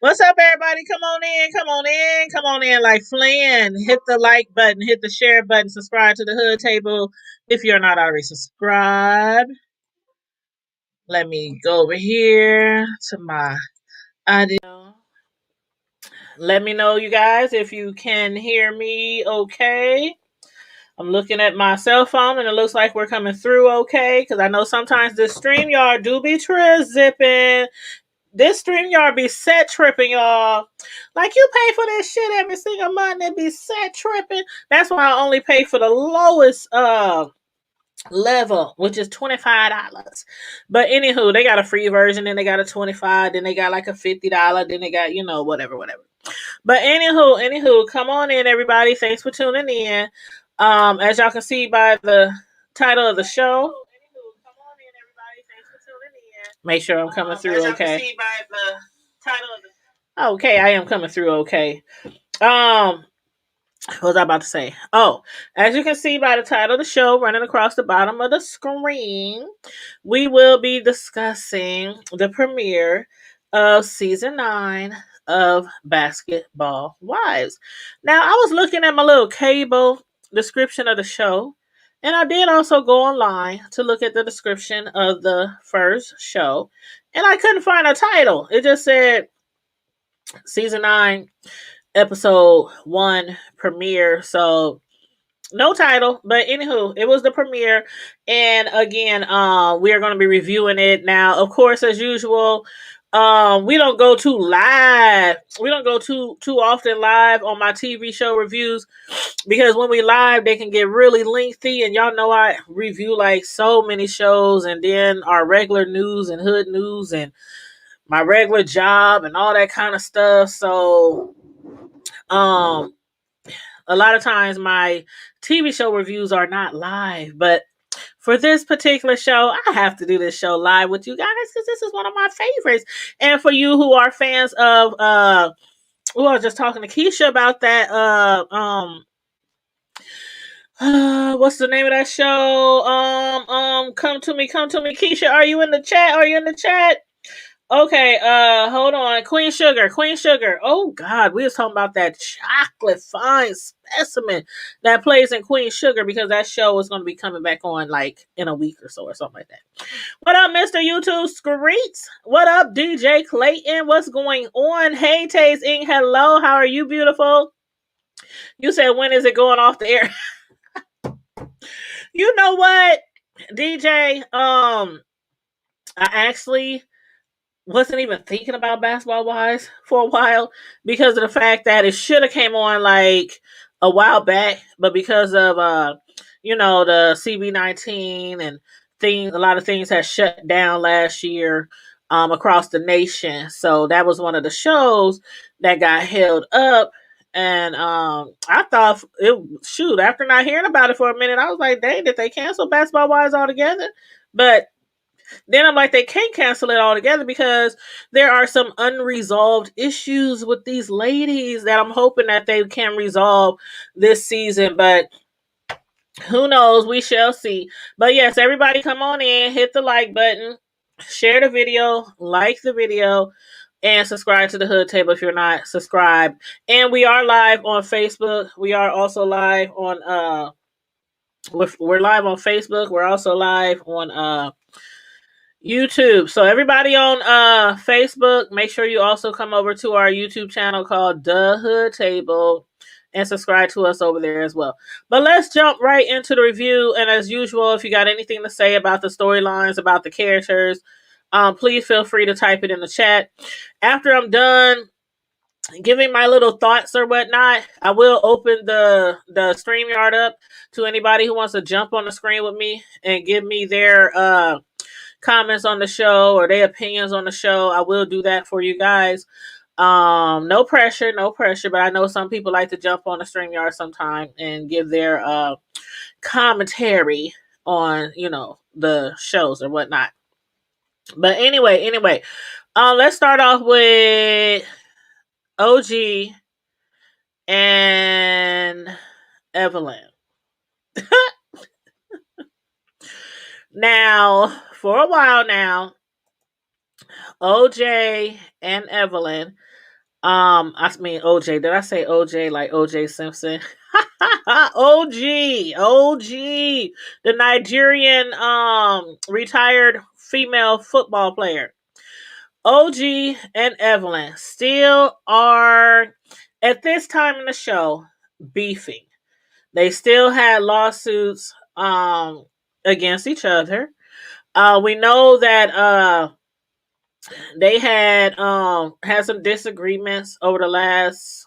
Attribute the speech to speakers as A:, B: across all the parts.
A: What's up, everybody? Come on in, come on in, come on in like Flynn. Hit the like button, hit the share button, subscribe to the Hood Table if you're not already subscribed. Let me go over here to my audio. Let me know, you guys, if you can hear me okay. I'm looking at my cell phone and it looks like we're coming through okay because I know sometimes this StreamYard do be zipping. This StreamYard be set tripping, y'all. Like, you pay for this shit every single month and be set tripping. That's why I only pay for the lowest level, which is $25. But anywho, they got a free version, then they got a 25, then they got like a $50, then they got, whatever. But anywho, come on in, everybody. Thanks for tuning in. As y'all can see by the title of the show. Make sure I'm coming through okay. Okay, I am coming through okay. What was I about to say? Oh, as you can see by the title of the show running across the bottom of the screen, we will be discussing the premiere of season 9 of Basketball Wives. Now, I was looking at my little cable description of the show, and I did also go online to look at the description of the first show, and I couldn't find a title. It just said season 9 episode 1 premiere. So no title, but anywho, it was the premiere. And again, we are going to be reviewing it now. Of course, as usual, we don't go too live. We don't go too often live on my TV show reviews because when we live, they can get really lengthy. And y'all know I review like so many shows, and then our regular news and hood news and my regular job and all that kind of stuff. So, um, a lot of times my TV show reviews are not live, but for this particular show, I have to do this show live with you guys because this is one of my favorites. And for you who are fans of I was just talking to Keisha about that what's the name of that show? Come to me, Keisha. Are you in the chat? Are you in the chat? Okay, hold on. Queen Sugar, Queen Sugar. Oh God, we was talking about that chocolate fine specimen that plays in Queen Sugar because that show is gonna be coming back on like in a week or so or something like that. What up, Mr. YouTube Screets? What up, DJ Clayton? What's going on? Hey Taze Inc. Hello, how are you, beautiful? You said when is it going off the air? You know what, DJ? I actually wasn't even thinking about Basketball Wives for a while because of the fact that it should have came on like a while back, but because of the CB-19 and things, a lot of things had shut down last year across the nation. So that was one of the shows that got held up. And I thought after not hearing about it for a minute, I was like, dang, did they cancel Basketball Wives altogether? But then I'm like, they can't cancel it altogether because there are some unresolved issues with these ladies that I'm hoping that they can resolve this season. But who knows? We shall see. But yes, everybody come on in, hit the like button, share the video, like the video, and subscribe to the Hood Table if you're not subscribed. And we are live on Facebook. We are also live on we're live on Facebook. We're also live on YouTube. So everybody on Facebook, make sure you also come over to our YouTube channel called The Hood Table and subscribe to us over there as well. But let's jump right into the review. And as usual, if you got anything to say about the storylines, about the characters, please feel free to type it in the chat. After I'm done giving my little thoughts or whatnot, I will open the StreamYard up to anybody who wants to jump on the screen with me and give me their comments on the show or their opinions on the show. I will do that for you guys. No pressure, but I know some people like to jump on the StreamYard sometime and give their commentary on, the shows or whatnot. But anyway, let's start off with OG and Evelyn. Now, for a while now, OJ and Evelyn I mean OJ. Did I say OJ like OJ Simpson? OG, the Nigerian retired female football player. OG and Evelyn still are at this time in the show beefing. They still had lawsuits against each other. We know that they had some disagreements over the last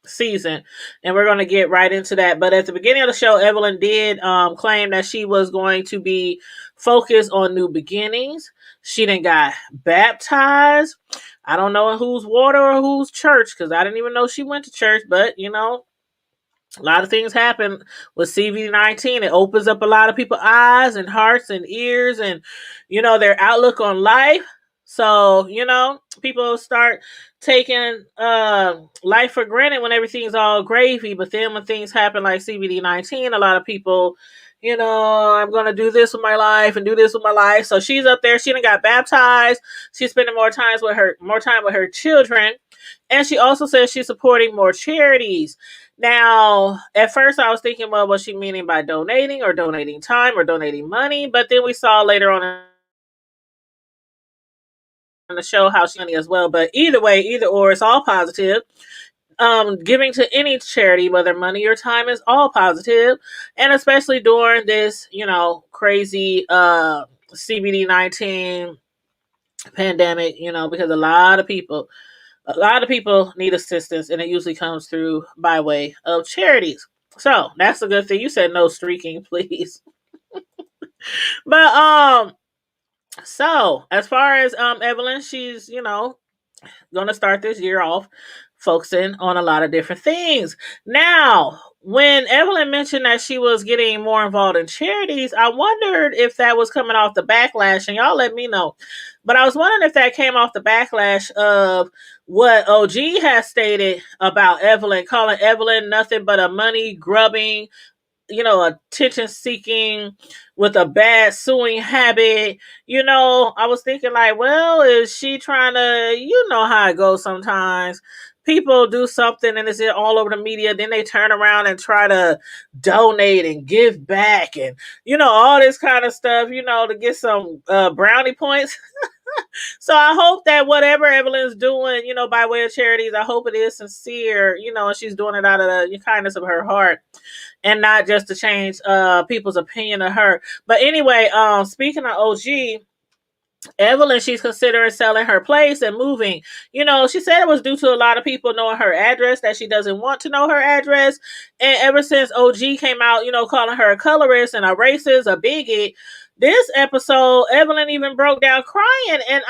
A: season, and we're going to get right into that. But at the beginning of the show, Evelyn did claim that she was going to be focused on new beginnings. She didn't got baptized. I don't know in whose water or whose church, because I didn't even know she went to church. But you know, a lot of things happen with CV19. It opens up a lot of people's eyes and hearts and ears and, you know, their outlook on life. So, you know, people start taking life for granted when everything's all gravy. But then when things happen like CVD19, a lot of people, you know, I'm going to do this with my life and do this with my life. So she's up there. She done got baptized. She's spending more time with her children. And she also says she's supporting more charities. Now, at first I was thinking, well, what's she meaning by donating or donating time or donating money? But then we saw later on in the show how she money as well. But either way, either or, it's all positive. Giving to any charity, whether money or time, is all positive, and especially during this, you know, crazy CBD-19 pandemic. You know, because a lot of people need assistance, and it usually comes through by way of charities. So that's a good thing. You said no streaking, please. But so as far as Evelyn, she's, you know, gonna start this year off focusing on a lot of different things. Now, when Evelyn mentioned that she was getting more involved in charities, I wondered if that was coming off the backlash, and y'all let me know. But I was wondering if that came off the backlash of what OG has stated about Evelyn, calling Evelyn nothing but a money grubbing, you know, attention seeking with a bad suing habit. You know, I was thinking like, well, is she trying to, you know how it goes sometimes. People do something and it's all over the media, then they turn around and try to donate and give back and, you know, all this kind of stuff, you know, to get some brownie points. So I hope that whatever Evelyn's doing, you know, by way of charities, I hope it is sincere, you know, and she's doing it out of the kindness of her heart and not just to change people's opinion of her. But anyway, speaking of OG, Evelyn, she's considering selling her place and moving. You know, she said it was due to a lot of people knowing her address, that she doesn't want to know her address. And ever since OG came out, you know, calling her a colorist and a racist, a bigot, this episode, Evelyn even broke down crying. And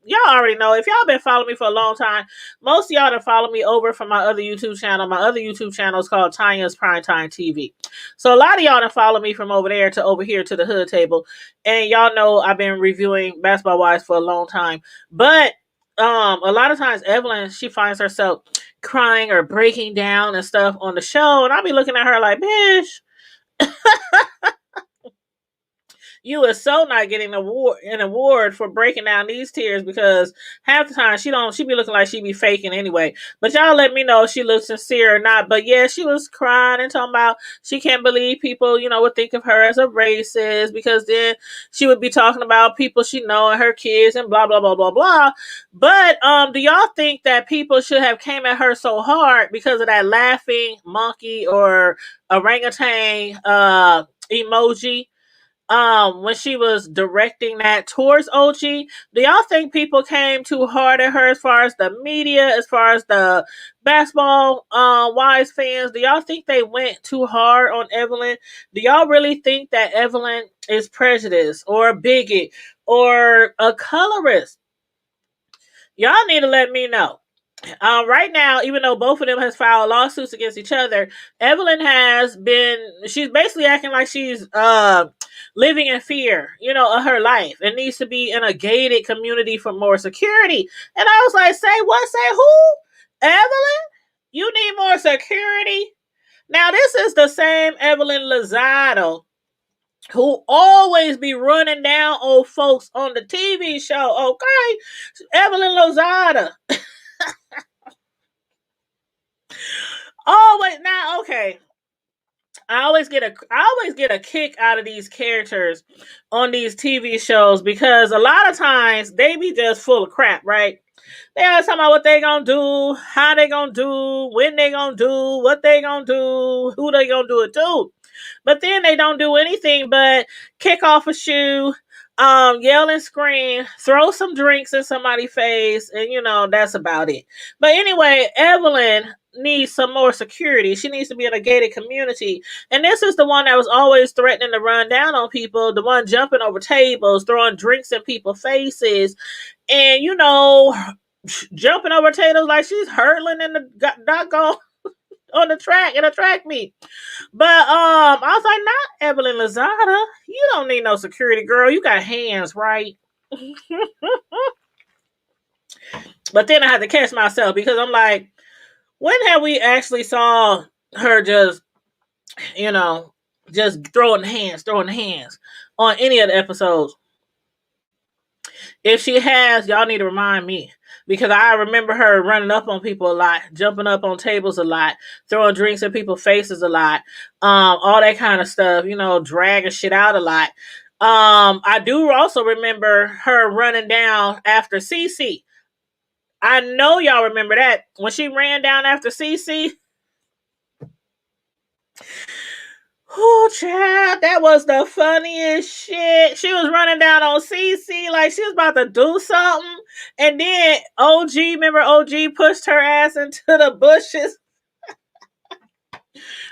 A: y'all already know, if y'all been following me for a long time, most of y'all done follow me over from my other YouTube channel. My other YouTube channel is called Tanya's Primetime TV. So a lot of y'all done follow me from over there to over here to the hood table. And y'all know I've been reviewing Basketball Wives for a long time. But a lot of times Evelyn, she finds herself crying or breaking down and stuff on the show. And I'll be looking at her like, bitch, you are so not getting an award for breaking down these tears, because half the time she be looking like she be faking anyway. But y'all let me know if she looks sincere or not. But yeah, she was crying and talking about she can't believe people, you know, would think of her as a racist, because then she would be talking about people she know and her kids and blah blah blah blah blah. But do y'all think that people should have came at her so hard because of that laughing monkey or orangutan emoji when she was directing that towards OG? Do y'all think people came too hard at her as far as the media, as far as the basketball wise fans? Do y'all think they went too hard on Evelyn? Do y'all really think that Evelyn is prejudiced or a bigot or a colorist? Y'all need to let me know. Right now, even though both of them has filed lawsuits against each other, Evelyn she's basically acting like she's living in fear, you know, of her life and needs to be in a gated community for more security. And I was like, say what? Say who? Evelyn? You need more security? Now, this is the same Evelyn Lozado who always be running down old folks on the TV show, okay? Evelyn Lozada. Oh wait, now okay. I always get a kick out of these characters on these TV shows because a lot of times they be just full of crap, right? They always talking about what they gonna do, how they gonna do, when they gonna do, what they gonna do, who they gonna do it to. But then they don't do anything but kick off a shoe, yell and scream, throw some drinks in somebody's face, and that's about it. But anyway, Evelyn needs some more security. She needs to be in a gated community. And this is the one that was always threatening to run down on people, the one jumping over tables, throwing drinks in people's faces, and jumping over tables like she's hurtling in the doggone on the track in a track meet. But I was like, not Evelyn Lozada. You don't need no security, girl. You got hands, right? But then I had to catch myself because I'm like, when have we actually saw her you know, just throwing hands on any of the episodes? If she has, y'all need to remind me because I remember her running up on people a lot, jumping up on tables a lot, throwing drinks in people's faces a lot, all that kind of stuff. Dragging shit out a lot. I do also remember her running down after Cece. I know y'all remember that when she ran down after Cece. Oh, child, that was the funniest shit. She was running down on Cece like she was about to do something. And then remember OG pushed her ass into the bushes.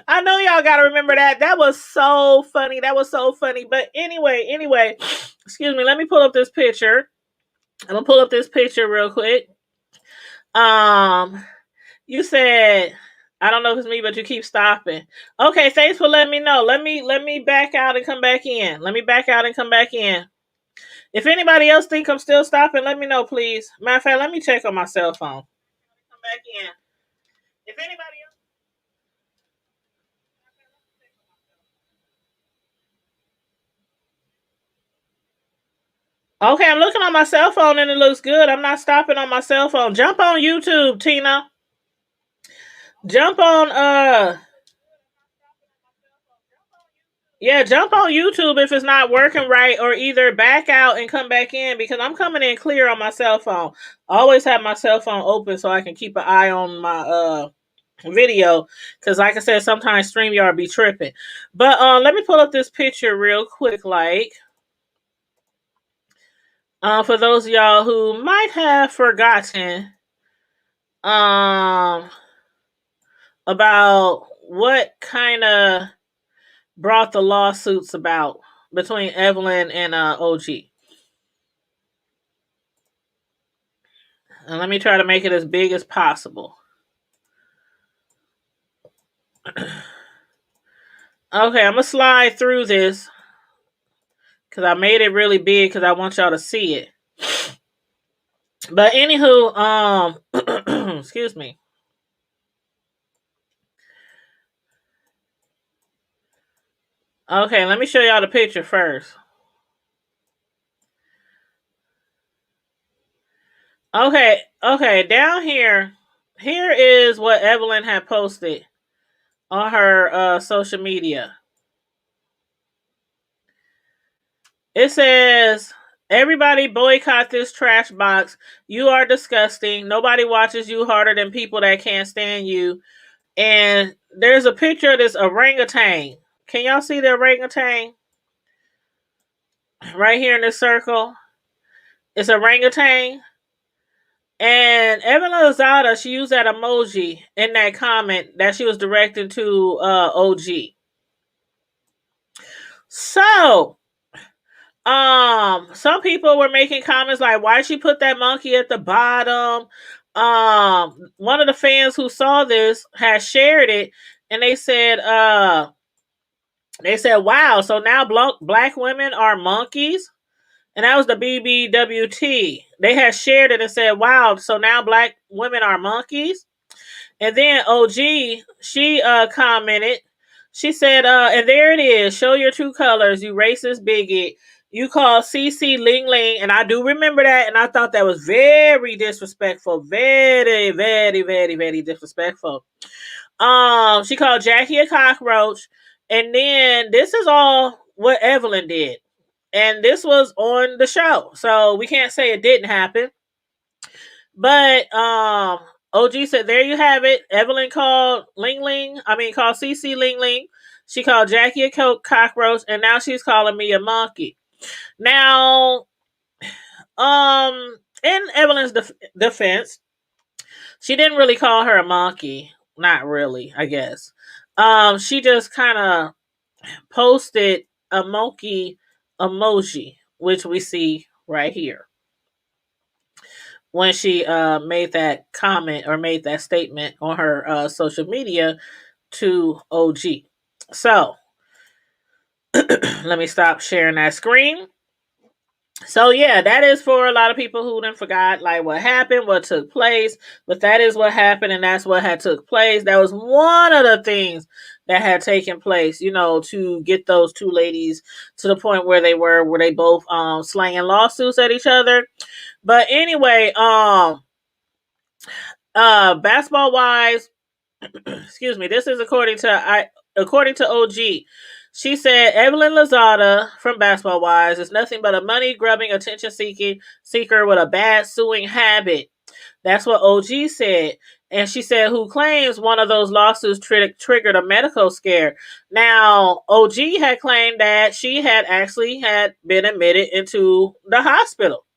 A: I know y'all gotta remember that. That was so funny. But anyway, excuse me, let me pull up this picture. I'm gonna pull up this picture real quick. You said I don't know if it's me, but you keep stopping. Okay, thanks for letting me know. Let me back out and come back in. Let me back out and come back in. If anybody else think I'm still stopping, let me know, please. Matter of fact, let me check on my cell phone. Come back in. If anybody else. Okay, I'm looking on my cell phone and it looks good. I'm not stopping on my cell phone. Jump on YouTube, Tina. Jump on Yeah, jump on YouTube if it's not working right, or either back out and come back in because I'm coming in clear on my cell phone. I always have my cell phone open so I can keep an eye on my video because, like I said, sometimes StreamYard be tripping. But let me pull up this picture real quick, for those of y'all who might have forgotten um about what kind of brought the lawsuits about between Evelyn and OG. And let me try to make it as big as possible. Okay, I'm going to slide through this because I made it really big because I want y'all to see it. But anywho, excuse me. Okay, let me show y'all the picture first. Okay, down here is what Evelyn had posted on her social media. It says, everybody boycott this trash box. You are disgusting. Nobody watches you harder than people that can't stand you. And there's a picture of this orangutan. Can y'all see the orangutan? Right here in this circle. It's orangutan. And Evelyn Lozada, she used that emoji in that comment that she was directing to OG. So, some people were making comments like, why she put that monkey at the bottom? One of the fans who saw this has shared it, and they said, wow, so now black women are monkeys? And that was the BBWT. They had shared it and said, wow, so now black women are monkeys? And then OG, she commented, she said, and there it is, show your true colors, you racist bigot. You call CC Ling Ling, and I do remember that, and I thought that was very disrespectful. Very, very, very, very disrespectful. She called Jackie a cockroach, and then this is all what Evelyn did, and this was on the show, so we can't say it didn't happen. But OG said, "There you have it." Evelyn called called CC Ling Ling. She called Jackie a cockroach, and now she's calling me a monkey. Now, in Evelyn's defense, she didn't really call her a monkey. Not really, I guess. She just kind of posted a monkey emoji, which we see right here when she made that comment or made that statement on her social media to OG. So let me stop sharing that screen. So yeah, that is for a lot of people who didn't forgot like what happened, what took place. But that is what happened, and that's what had took place. That was one of the things that had taken place, to get those two ladies to the point where they both slanging lawsuits at each other. But anyway, basketball wise, excuse me, this is according to OG. She said Evelyn Lozada from Basketball Wise is nothing but a money grubbing, attention seeker with a bad suing habit. That's what OG said. And she said, who claims one of those lawsuits triggered a medical scare. Now, OG had claimed that she had been admitted into the hospital.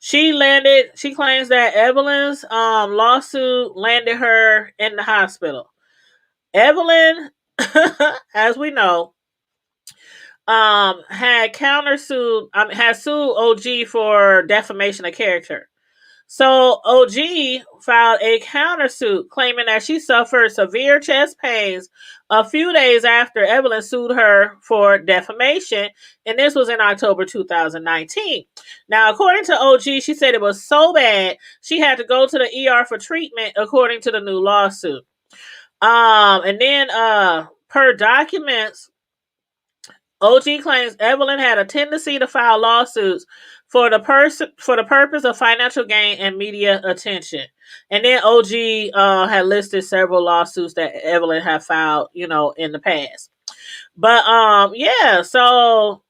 A: She claims that Evelyn's lawsuit landed her in the hospital. Evelyn, as we know, had sued OG for defamation of character. So OG filed a countersuit claiming that she suffered severe chest pains a few days after Evelyn sued her for defamation, and this was in October 2019. Now, according to OG, she said it was so bad she had to go to the ER for treatment, according to the new lawsuit. And then per documents, OG claims Evelyn had a tendency to file lawsuits for the purpose of financial gain and media attention. And then OG had listed several lawsuits that Evelyn had filed, in the past. But yeah, so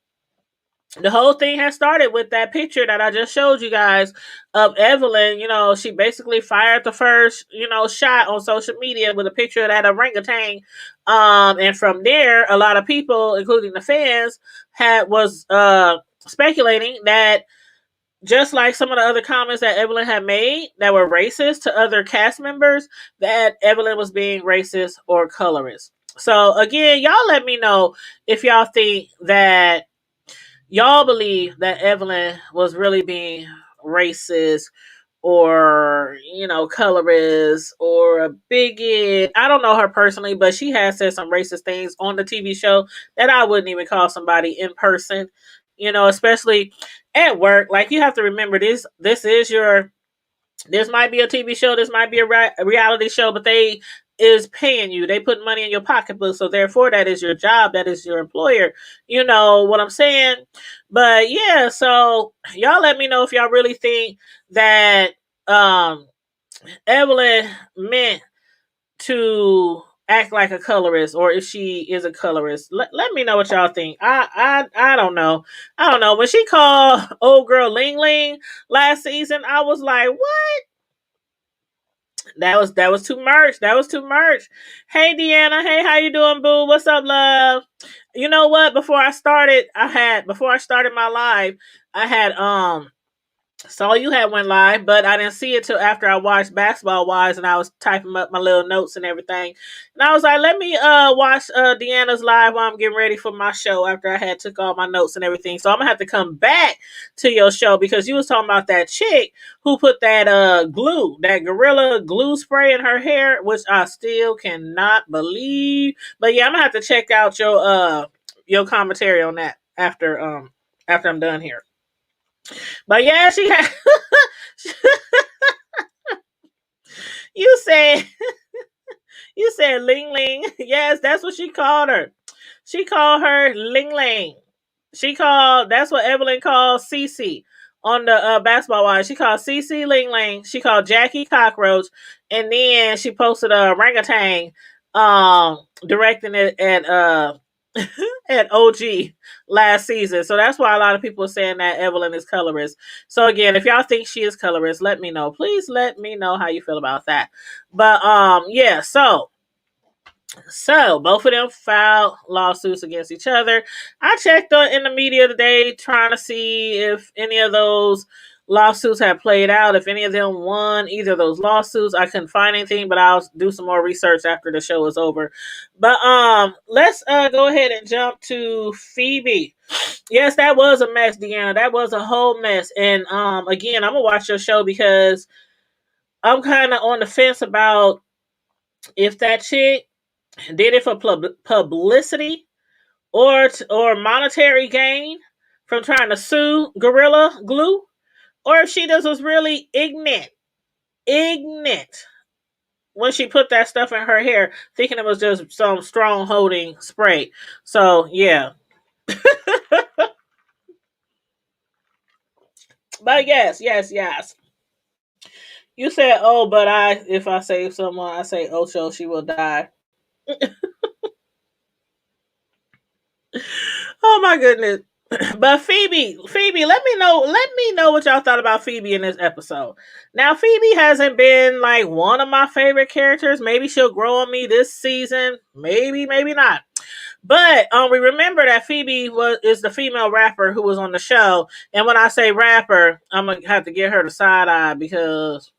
A: the whole thing has started with that picture that I just showed you guys of Evelyn. She basically fired the first, shot on social media with a picture of that orangutan. And from there, a lot of people, including the fans, was speculating that just like some of the other comments that Evelyn had made that were racist to other cast members, that Evelyn was being racist or colorist. So again, y'all let me know if y'all think that y'all believe that Evelyn was really being racist or, colorist or a bigot. I don't know her personally, but she has said some racist things on the TV show that I wouldn't even call somebody in person, especially at work. Like, you have to remember this might be a TV show, this might be a reality show, but they is paying you. They put money in your pocketbook, so therefore that is your job, that is your employer. You know what I'm saying? But yeah, so y'all let me know if y'all really think that Evelyn meant to act like a colorist, or if she is a colorist. Let me know what y'all think. I don't know. I don't know. When she called old girl Ling Ling last season, I was like, what? That was too much. That was too much. Hey Deanna, hey, how you doing, boo? What's up, love? You know what? Before I started my live, I had saw you had went live, but I didn't see it till after I watched Basketball Wise and I was typing up my little notes and everything. And I was like, let me watch Deanna's live while I'm getting ready for my show after I had took all my notes and everything. So I'm gonna have to come back to your show because you was talking about that chick who put that that Gorilla Glue spray in her hair, which I still cannot believe. But yeah, I'm gonna have to check out your commentary on that after I'm done here. But yeah, she had. you said you said Ling Ling. Yes, that's what she called her. She called her Ling Ling. That's what Evelyn called Cece on the Basketball Wire. She called Cece Ling Ling. She called Jackie Cockroach, and then she posted a orangutan directing it at OG last season. So that's why a lot of people are saying that Evelyn is colorist. So again, if y'all think she is colorist, let me know. Please let me know how you feel about that. But yeah, so both of them filed lawsuits against each other. I checked in the media today trying to see if any of those lawsuits had played out, if any of them won either of those lawsuits. I couldn't find anything, but I'll do some more research after the show is over. But let's go ahead and jump to Phoebe. Yes, that was a mess, Deanna. That was a whole mess. And again, I'm gonna watch your show because I'm kind of on the fence about if that chick did it for publicity or monetary gain from trying to sue Gorilla Glue, or if she just was really ignorant when she put that stuff in her hair, thinking it was just some strong holding spray. So yeah, but yes. You said, oh, but if I save someone, I say Ocho, she will die. Oh my goodness. But Phoebe, let me know what y'all thought about Phoebe in this episode. Now, Phoebe hasn't been like one of my favorite characters. Maybe she'll grow on me this season. Maybe not. But we remember that Phoebe is the female rapper who was on the show. And when I say rapper, I'm gonna have to get her the side eye because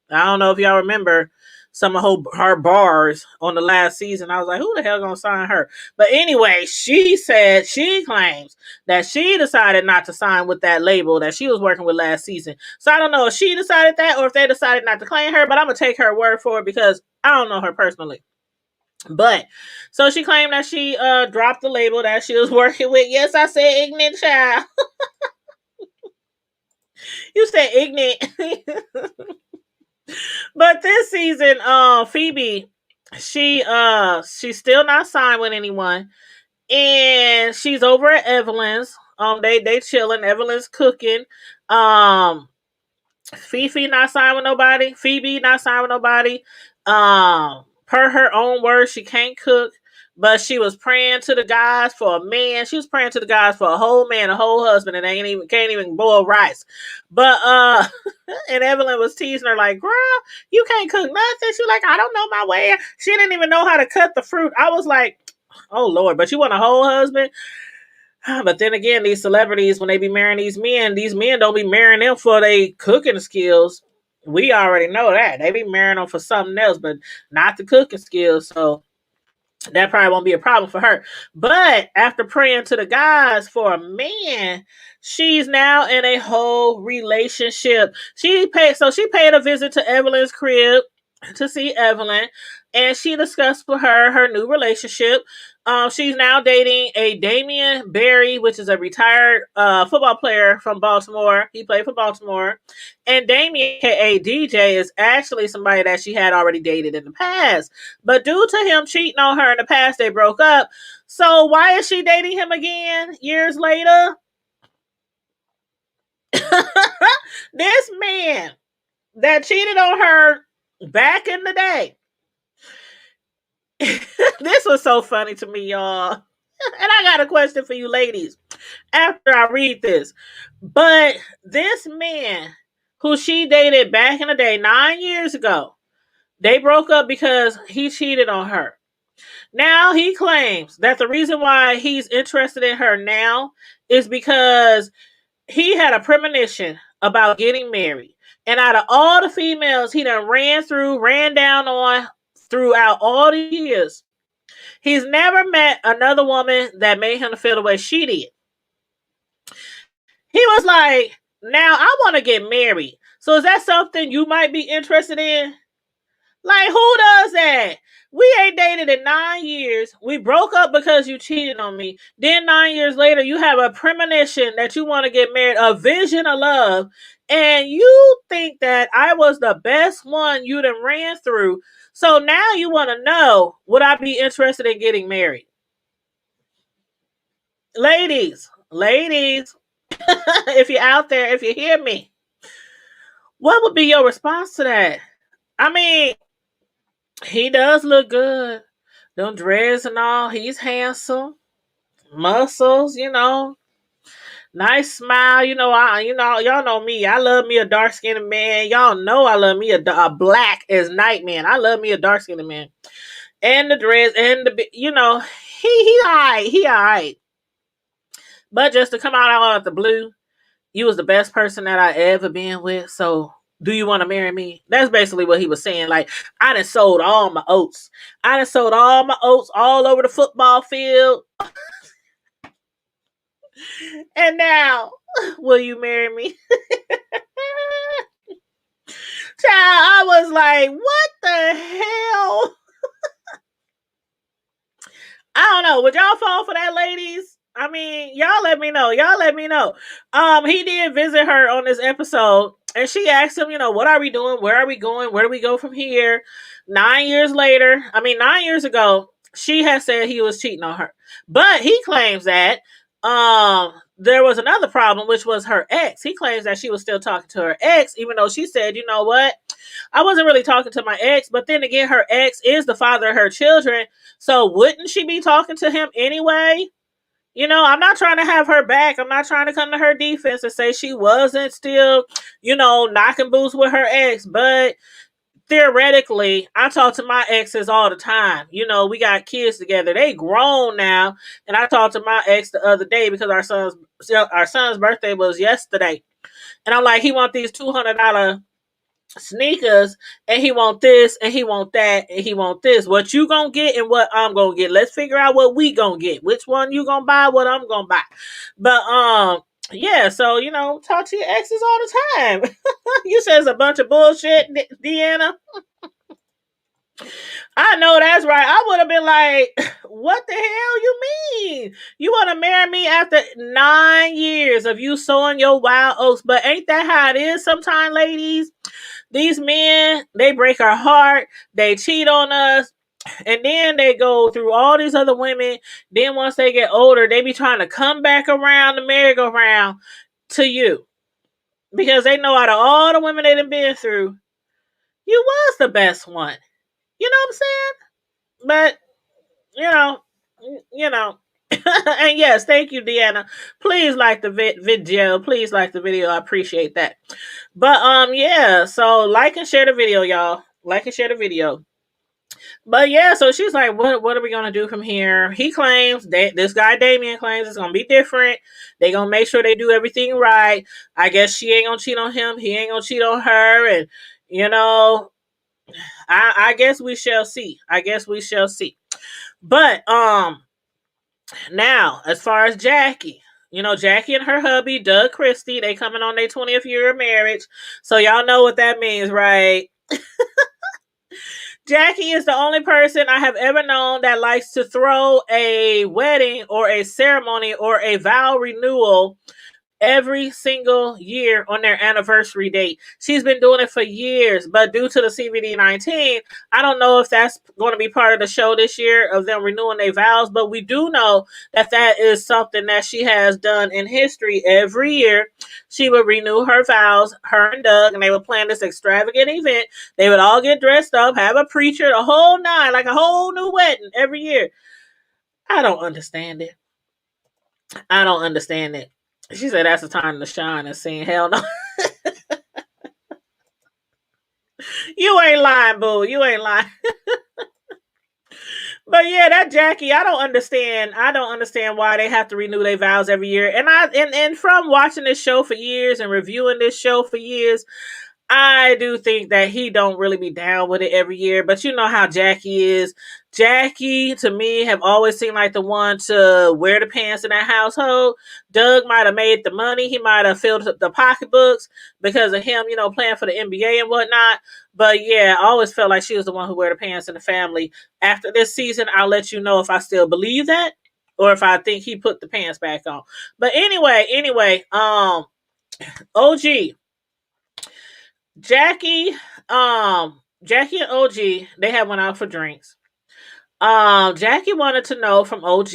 A: I don't know if y'all remember some of her bars on the last season. I was like, who the hell gonna sign her? But anyway, she claims that she decided not to sign with that label that she was working with last season. So I don't know if she decided that or if they decided not to claim her, but I'm gonna take her word for it because I don't know her personally. But so she claimed that she dropped the label that she was working with. Yes, I said ignorant child. You said ignorant. But this season, Phoebe, she's still not signed with anyone, and she's over at Evelyn's. They chilling. Evelyn's cooking. Um, Fifi not signed with nobody. Phoebe not signed with nobody. Per her own words, she can't cook, but she was praying to the gods for a man. She was praying to the gods for a whole man, a whole husband, and they can't even boil rice. But and Evelyn was teasing her like, "Girl, you can't cook nothing." She was like, "I don't know my way." She didn't even know how to cut the fruit. I was like, "Oh Lord!" But you want a whole husband? But then again, these celebrities, when they be marrying these men don't be marrying them for their cooking skills. We already know that. They be marrying them for something else, but not the cooking skills. So that probably won't be a problem for her. But after praying to the gods for a man, she's now in a whole relationship. She paid a visit to Evelyn's crib to see Evelyn, and she discussed with her new relationship. She's now dating a Damian Barry, which is a retired football player from Baltimore. He played for Baltimore. And Damian, aka DJ, is actually somebody that she had already dated in the past. But due to him cheating on her in the past, they broke up. So why is she dating him again years later? This man that cheated on her back in the day. This was so funny to me, y'all. And I got a question for you ladies after I read this. But this man who she dated back in the day, 9 years ago, they broke up because he cheated on her. Now he claims that the reason why he's interested in her now is because he had a premonition about getting married. And out of all the females he done ran down on throughout all the years, he's never met another woman that made him feel the way she did. He was like, now I want to get married. So is that something you might be interested in? Like, who does that? We ain't dated in 9 years. We broke up because you cheated on me. Then 9 years later, you have a premonition that you want to get married, a vision of love, and you think that I was the best one you done ran through. So now you want to know, would I be interested in getting married? Ladies, if you're out there, if you hear me, what would be your response to that? I mean, He does look good. Them dreads and all. He's handsome. Muscles, nice smile. Y'all know me. I love me a dark skinned man. Y'all know I love me a black as night man. I love me a dark skinned man. And the dreads and he alright. He alright. But just to come out of the blue, you was the best person that I ever been with. So do you want to marry me? That's basically what he was saying. Like, I done sold all my oats. I done sold all my oats all over the football field. And now, will you marry me? Child, I was like, what the hell? I don't know. Would y'all fall for that, ladies? I mean, y'all let me know. Y'all let me know. He did visit her on this episode, and she asked him, what are we doing? Where are we going? Where do we go from here? 9 years later, 9 years ago, she had said he was cheating on her. But he claims that there was another problem, which was her ex. He claims that she was still talking to her ex, even though she said, you know what? I wasn't really talking to my ex, but then again, her ex is the father of her children. So wouldn't she be talking to him anyway? I'm not trying to have her back. I'm not trying to come to her defense and say she wasn't still, knocking boots with her ex. But theoretically, I talk to my exes all the time. We got kids together. They grown now. And I talked to my ex the other day because our son's birthday was yesterday. And I'm like, he want these $200 sneakers, and he want this, and he want that, and he want this. What you gonna get and what I'm gonna get? Let's figure out what we gonna get. Which one you gonna buy? What I'm gonna buy? But yeah. So talk to your exes all the time. You said it's a bunch of bullshit, Deanna. I know that's right. I would have been like, what the hell you mean? You want to marry me after 9 years of you sowing your wild oats? But ain't that how it is sometimes, ladies? These men, they break our heart. They cheat on us. And then they go through all these other women. Then once they get older, they be trying to come back around the merry-go-round to you. Because they know out of all the women they done been through, you was the best one. You know what I'm saying? But, you know, you know. And yes, thank you, Deanna. Please like the video. Please like the video. I appreciate that. But yeah, so like and share the video, y'all. Like and share the video. But yeah, so she's like, what are we gonna do from here? He claims that this guy Damien claims it's gonna be different. They gonna make sure they do everything right. I guess she ain't gonna cheat on him. He ain't gonna cheat on her, and you know, I guess we shall see. I guess we shall see. But now as far as Jackie. Jackie and her hubby, Doug Christie, they coming on their 20th year of marriage. So y'all know what that means, right? Jackie is the only person I have ever known that likes to throw a wedding or a ceremony or a vow renewal every single year on their anniversary date. She's been doing it for years, but due to the COVID-19, I don't know if that's going to be part of the show this year of them renewing their vows, but we do know that that is something that she has done in history every year. She would renew her vows, her and Doug, and they would plan this extravagant event. They would all get dressed up, have a preacher, the whole nine, like a whole new wedding every year. I don't understand it. I don't understand it. She said that's the time to shine and sing. Hell no. You ain't lying, boo. You ain't lying. But yeah, that Jackie, I don't understand. I don't understand why they have to renew their vows every year. And from watching this show for years and reviewing this show for years, I do think that he don't really be down with it every year. But you know how Jackie is. Jackie, to me, have always seemed like the one to wear the pants in that household. Doug might have made the money. He might have filled up the pocketbooks because of him, playing for the NBA and whatnot. But yeah, I always felt like she was the one who wear the pants in the family. After this season, I'll let you know if I still believe that or if I think he put the pants back on. But anyway, OG. Jackie and OG, they had went out for drinks. Jackie wanted to know from OG,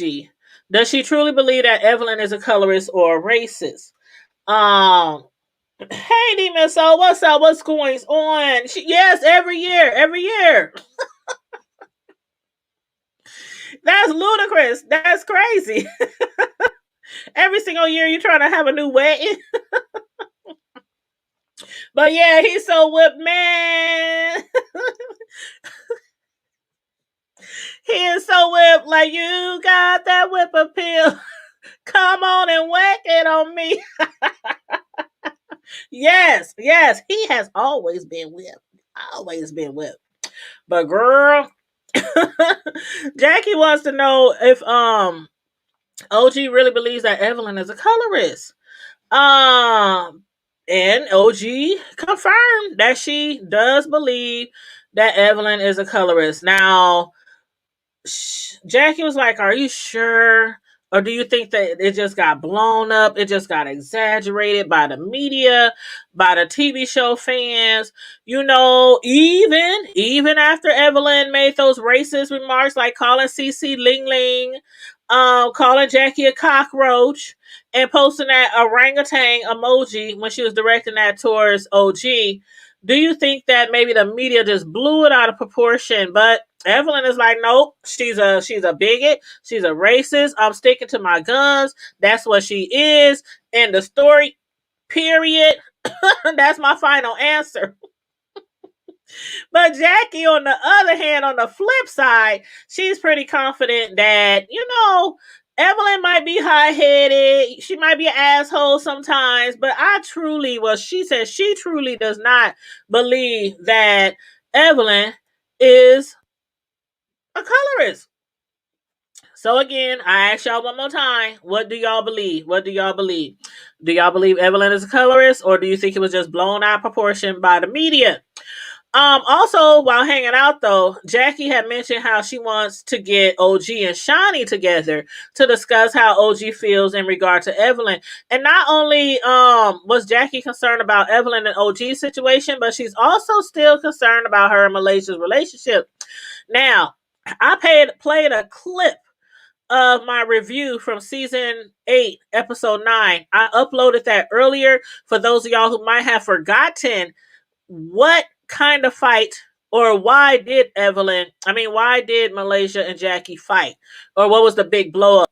A: does she truly believe that Evelyn is a colorist or a racist? Hey, Demon Soul, what's up? What's going on? Yes, every year. That's ludicrous. That's crazy. Every single year you trying to have a new wedding. But yeah, he's so whipped, man. He is so whipped. Like, you got that whip appeal. Come on and whack it on me. Yes, yes. He has always been whipped. Always been whipped. But girl, Jackie wants to know if OG really believes that Evelyn is a colorist. Um, and OG confirmed that she does believe that Evelyn is a colorist. Now, Jackie was like, "Are you sure? Or do you think that it just got blown up? It just got exaggerated by the media, by the TV show fans? You know, even after Evelyn made those racist remarks, like calling CC Ling Ling, calling Jackie a cockroach, and posting that orangutan emoji when she was directing that towards OG." Do you think that maybe the media just blew it out of proportion? But Evelyn is like, nope, she's a bigot, she's a racist. I'm sticking to my guns. That's what she is. And the story, period. That's my final answer. But Jackie, on the other hand, on the flip side, she's pretty confident that, Evelyn might be high headed. She might be an asshole sometimes, but she says she truly does not believe that Evelyn is a colorist. So again, I ask y'all one more time, what do y'all believe? What do y'all believe? Do y'all believe Evelyn is a colorist, or do you think it was just blown out of proportion by the media? Also, while hanging out though, Jackie had mentioned how she wants to get OG and Shani together to discuss how OG feels in regard to Evelyn. And not only was Jackie concerned about Evelyn and OG's situation, but she's also still concerned about her and Malaysia's relationship. Now, I played a clip of my review from season 8, episode 9. I uploaded that earlier for those of y'all who might have forgotten what kind of fight, or why did Malaysia and Jackie fight, or what was the big blow up.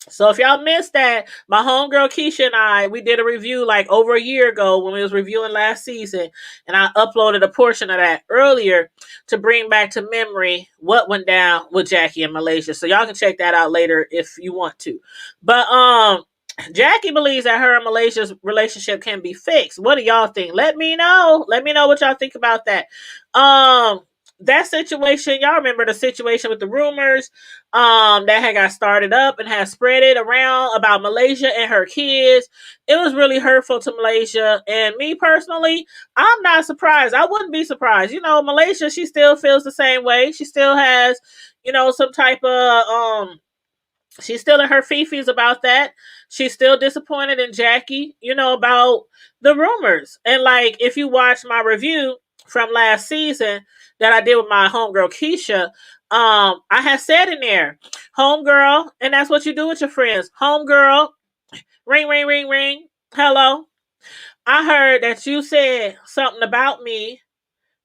A: So if y'all missed that, my homegirl Keisha and we did a review like over a year ago when we was reviewing last season, and I uploaded a portion of that earlier to bring back to memory what went down with Jackie and Malaysia. So y'all can check that out later if you want to. But Jackie believes that her and Malaysia's relationship can be fixed. What do y'all think? Let me know. Let me know what y'all think about that. That situation, y'all remember the situation with the rumors that had got started up and had spread it around about Malaysia and her kids. It was really hurtful to Malaysia, and me personally, I'm not surprised. I wouldn't be surprised. Malaysia, she still feels the same way. She still has, some type of she's still in her fifis about that. She's still disappointed in Jackie, about the rumors. And like, if you watch my review from last season that I did with my homegirl Keisha, I had said in there, homegirl, and that's what you do with your friends. Homegirl, ring, ring, ring, ring. Hello. I heard that you said something about me,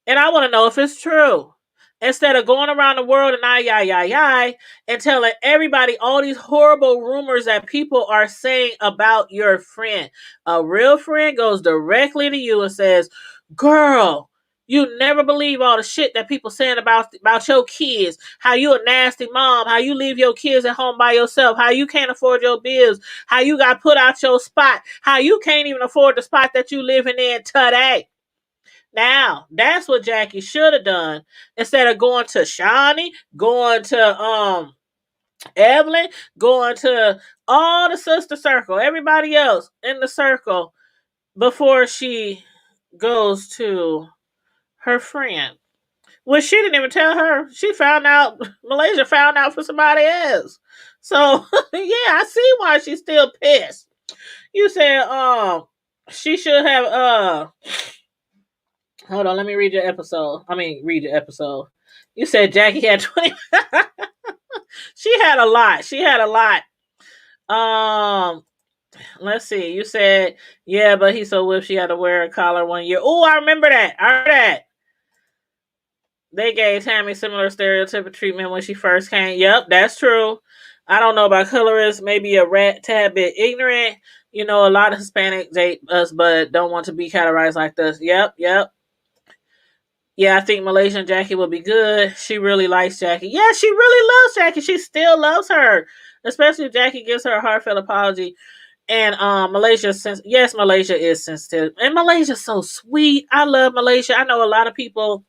A: and I want to know if it's true. Instead of going around the world and and telling everybody all these horrible rumors that people are saying about your friend. A real friend goes directly to you and says, girl, you never believe all the shit that people saying about your kids. How you a nasty mom. How you leave your kids at home by yourself. How you can't afford your bills. How you got put out your spot. How you can't even afford the spot that you living in today. Now, that's what Jackie should have done. Instead of going to Shani, going to Evelyn, going to all the sister circle, everybody else in the circle, before she goes to her friend. Well, she didn't even tell her. She found out, Malaysia found out for somebody else. So, yeah, I see why she's still pissed. You said, she should have, hold on, let me read your episode. Read your episode. You said Jackie had 20. She had a lot. She had a lot. Let's see. You said, yeah, but he's so whipped she had to wear a collar 1 year. Oh, I remember that. I remember that. They gave Tammy similar stereotypic treatment when she first came. Yep, that's true. I don't know about colorists, maybe a rat tad bit ignorant. You know, a lot of Hispanics date us, but don't want to be categorized like this. Yep, yep. Yeah, I think Malaysian Jackie will be good. She really likes Jackie. Yeah, she really loves Jackie. She still loves her, especially if Jackie gives her a heartfelt apology. And Malaysia, yes, Malaysia is sensitive, and Malaysia's so sweet. I love Malaysia. I know a lot of people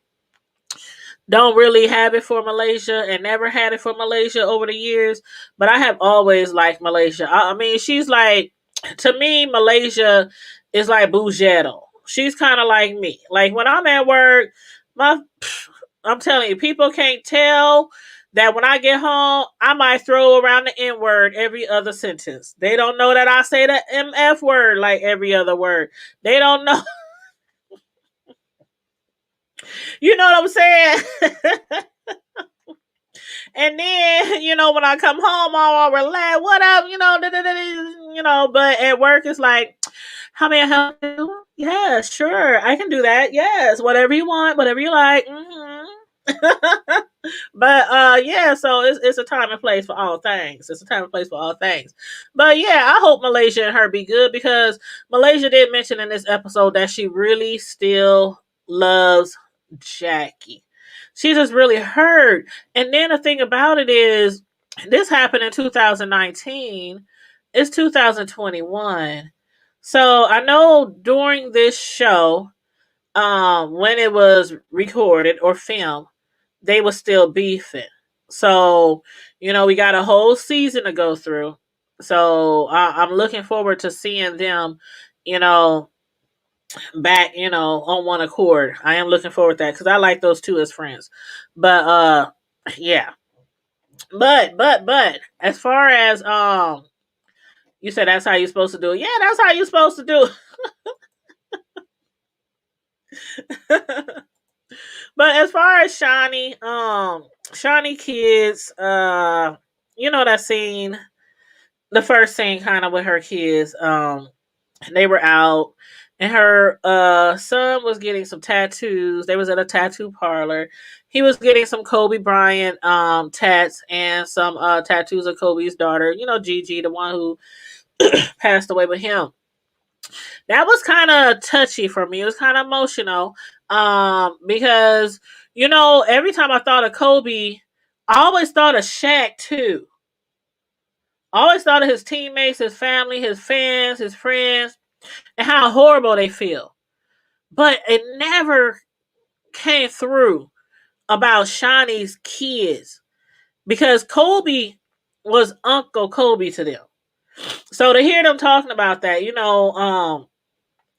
A: don't really have it for Malaysia and never had it for Malaysia over the years, but I have always liked Malaysia. I mean, she's like, to me, Malaysia is like Bugetto. She's kind of like me. Like when I'm at work, my I'm telling you, people can't tell that when I get home, I might throw around the N word every other sentence. They don't know that I say the MF word like every other word. They don't know. You know what I'm saying? And then, when I come home, I'll relax, what up, but at work, it's like, how may I help you? Yeah, sure, I can do that. Yes, whatever you want, whatever you like. But yeah, so it's a time and place for all things. It's a time and place for all things. But yeah, I hope Malaysia and her be good, because Malaysia did mention in this episode that she really still loves Jackie. She just really hurt. And then the thing about it is, this happened in 2019. It's 2021. So I know during this show, when it was recorded or filmed, they were still beefing. So, we got a whole season to go through. So I'm looking forward to seeing them, you know, back, on one accord. I am looking forward to that, because I like those two as friends. But yeah. But as far as you said that's how you're supposed to do it. Yeah, that's how you're supposed to do it. But as far as Shawnee kids, that scene, the first scene kind of with her kids, they were out, and her son was getting some tattoos. They was at a tattoo parlor. He was getting some Kobe Bryant tats, and some tattoos of Kobe's daughter, Gigi, the one who passed away with him. That was kind of touchy for me. It was kind of emotional, because every time I thought of Kobe, I always thought of Shaq too. I always thought of his teammates, his family, his fans, his friends, and how horrible they feel. But it never came through about Shawnee's kids, because Kobe was Uncle Kobe to them. So to hear them talking about that,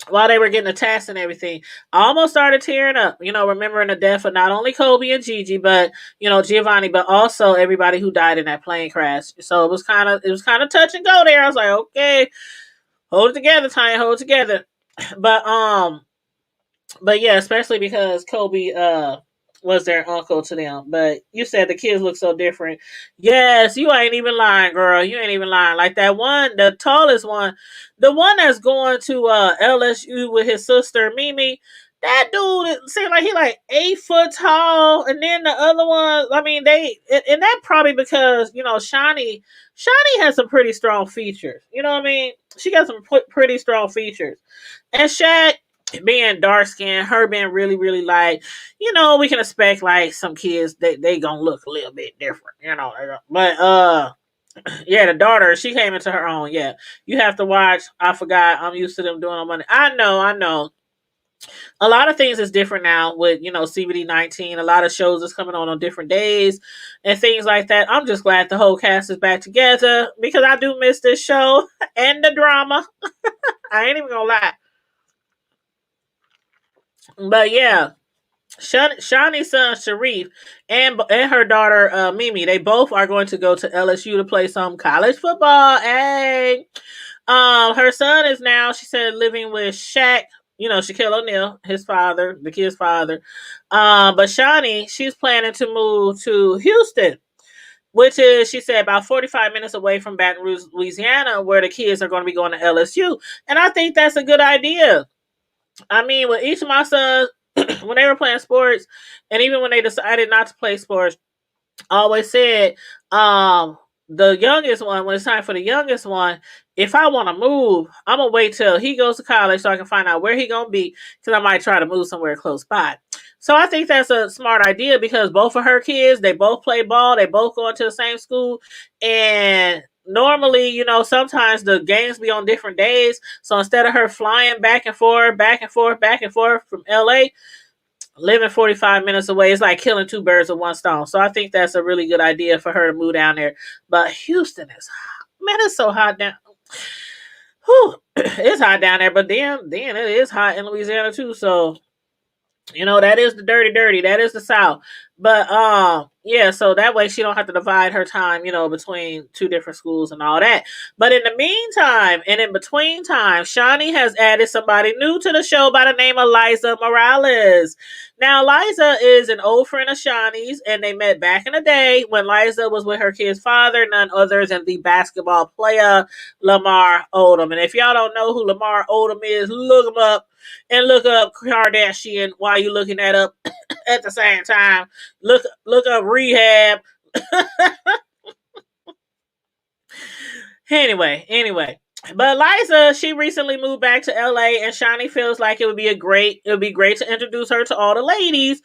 A: while they were getting attacked and everything, I almost started tearing up, remembering the death of not only Kobe and Gigi, but, Giovanni, but also everybody who died in that plane crash. So it was kind of touch and go there. I was like, okay, hold it together, Tanya, hold it together. But but yeah, especially because Kobe was their uncle to them. But you said the kids look so different. Yes, you ain't even lying, girl. You ain't even lying. Like that one, the tallest one, the one that's going to LSU with his sister Mimi. That dude, it seemed like he like 8 foot tall, and then the other one. I mean, and that probably because Shawnee has some pretty strong features. You know what I mean? She got some pretty strong features, and Shaq being dark skinned, her being really, really light, we can expect like some kids they gonna look a little bit different, But yeah, the daughter, she came into her own. Yeah. You have to watch. I forgot. I'm used to them doing on Monday. I know. A lot of things is different now with, CBD 19. A lot of shows is coming on different days and things like that. I'm just glad the whole cast is back together, because I do miss this show and the drama. I ain't even gonna lie. But yeah, Shawnee's son Sharif and her daughter Mimi, they both are going to go to LSU to play some college football. Hey, her son is now, she said, living with Shaq. Shaquille O'Neal, his father, the kid's father. But Shawnee, she's planning to move to Houston, which is, she said, about 45 minutes away from Baton Rouge, Louisiana, where the kids are going to be going to LSU. And I think that's a good idea. I mean, with each of my sons, when they were playing sports, and even when they decided not to play sports, I always said, um, the youngest one, when it's time for the youngest one, if I want to move, I'm gonna wait till he goes to college so I can find out where he gonna be, because I might try to move somewhere close by. So I think that's a smart idea, because both of her kids, they both play ball, they both go into the same school, and normally, sometimes the games be on different days. So instead of her flying back and forth, back and forth, back and forth from LA, living 45 minutes away is like killing two birds with one stone. So I think that's a really good idea for her to move down there. But Houston is hot. Man, it's so hot down. Whew, it's hot down there, but then it is hot in Louisiana too. So that is the dirty. That is the South. But yeah, so that way she don't have to divide her time, between two different schools and all that. But in the meantime, and in between time, Shawnee has added somebody new to the show by the name of Liza Morales. Now, Liza is an old friend of Shawnee's, and they met back in the day when Liza was with her kid's father, none other than the basketball player Lamar Odom. And if y'all don't know who Lamar Odom is, look him up, and look up Kardashian while you looking that up at the same time. Look up rehab. Anyway. But Liza, she recently moved back to LA, and Shawnee feels like it would be great to introduce her to all the ladies,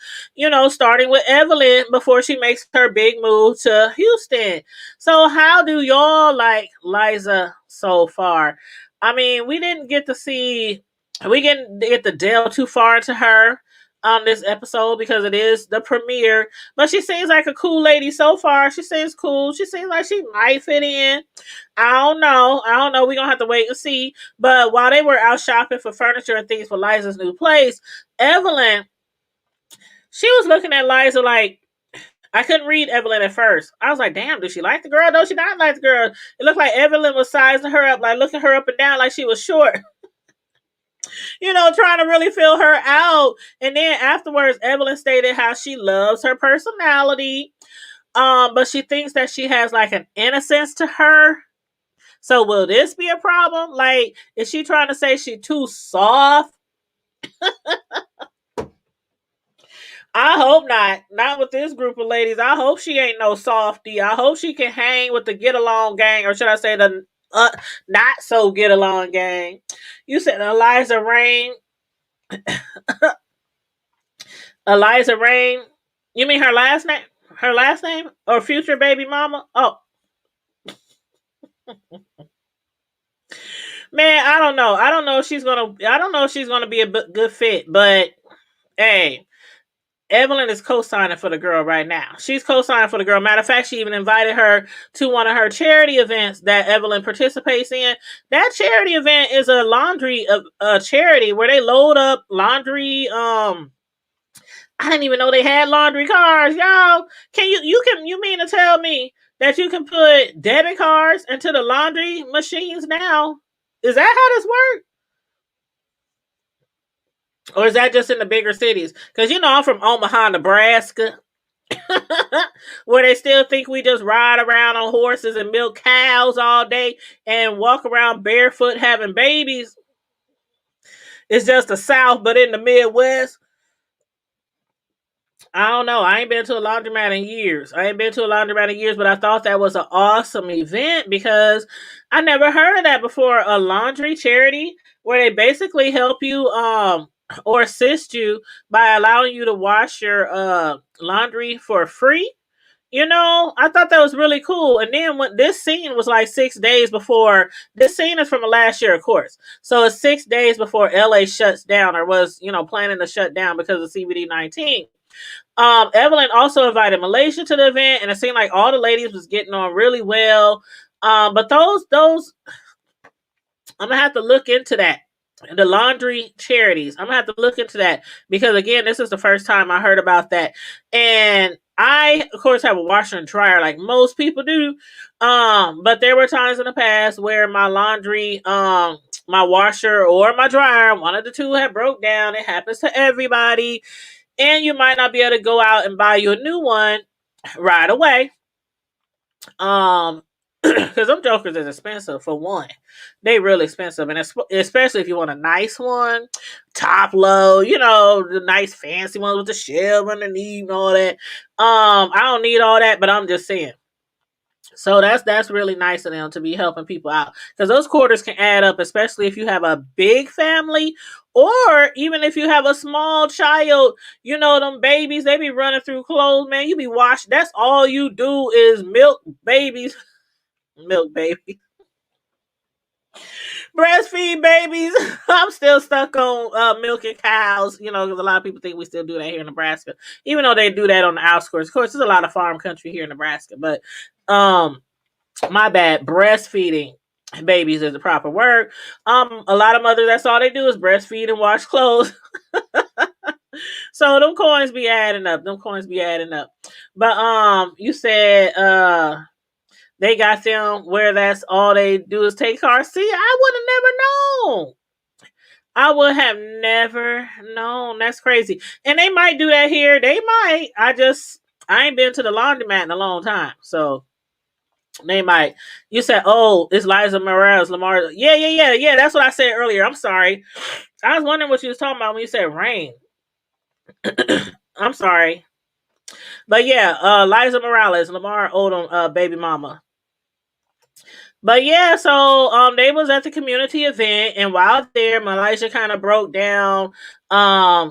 A: starting with Evelyn before she makes her big move to Houston. So how do y'all like Liza so far? I mean, we didn't get to delve too far into her on this episode because it is the premiere, but she seems like a cool lady so far. She seems cool. She seems like she might fit in. I don't know. We're gonna have to wait and see. But while they were out shopping for furniture and things for Liza's new place, Evelyn, she was looking at Liza like, I couldn't read Evelyn at first. I was like, damn, does she like the girl? No, she not like the girl. It looked like Evelyn was sizing her up, like looking her up and down like she was short. Trying to really fill her out. And then afterwards, Evelyn stated how she loves her personality. But she thinks that she has like an innocence to her. So will this be a problem? Like, is she trying to say she too soft? I hope not. Not with this group of ladies. I hope she ain't no softy. I hope she can hang with the get along gang, or should I say the not so get along gang. You said Eliza Rain. Eliza Rain. You mean her last name? Her last name? Or future baby mama? Oh. Man, I don't know. I don't know if she's gonna be a good fit, but hey, Evelyn is co-signing for the girl right now. She's co-signing for the girl. Matter of fact, she even invited her to one of her charity events that Evelyn participates in. That charity event is a laundry charity where they load up laundry. I didn't even know they had laundry cars, y'all. You mean to tell me that you can put debit cards into the laundry machines now? Is that how this works? Or is that just in the bigger cities? Because I'm from Omaha, Nebraska, where they still think we just ride around on horses and milk cows all day and walk around barefoot having babies. It's just the South, but in the Midwest. I don't know. I ain't been to a laundromat in years. But I thought that was an awesome event because I never heard of that before. A laundry charity where they basically help you or assist you by allowing you to wash your laundry for free. I thought that was really cool. And then when this scene was like 6 days before, this scene is from last year, of course. So it's 6 days before LA shuts down, or was, planning to shut down because of CBD-19. Evelyn also invited Malaysia to the event, and it seemed like all the ladies was getting on really well. But those, I'm gonna have to look into that. The laundry charities. I'm gonna have to look into that because again, this is the first time I heard about that. And I, of course, have a washer and dryer like most people do. But there were times in the past where my laundry, my washer or my dryer, one of the two had broke down. It happens to everybody. And you might not be able to go out and buy you a new one right away. Um, because them jokers is expensive for one. They really expensive, and especially if you want a nice one, top low, the nice fancy one with the shell underneath and all that. I don't need all that, but I'm just saying. So that's really nice of them to be helping people out, because those quarters can add up, especially if you have a big family, or even if you have a small child. Them babies, they be running through clothes, man. You be washed. That's all you do is milk babies, milk babies, breastfeed babies. I'm still stuck on milking cows, because a lot of people think we still do that here in Nebraska, even though they do that on the outskirts. Of course, there's a lot of farm country here in Nebraska, but my bad. Breastfeeding babies is the proper word. A lot of mothers, that's all they do is breastfeed and wash clothes. So them coins be adding up. But you said they got them where that's all they do is take cars. See, I would have never known. I would have never known. That's crazy. And they might do that here. They might. I ain't been to the laundromat in a long time. So they might. You said, oh, it's Liza Morales, Lamar. Yeah. That's what I said earlier. I'm sorry. I was wondering what you was talking about when you said rain. I'm sorry. But yeah, Liza Morales, Lamar Odom, baby mama. But yeah, so they was at the community event, and while there, Malaysia kind of broke down the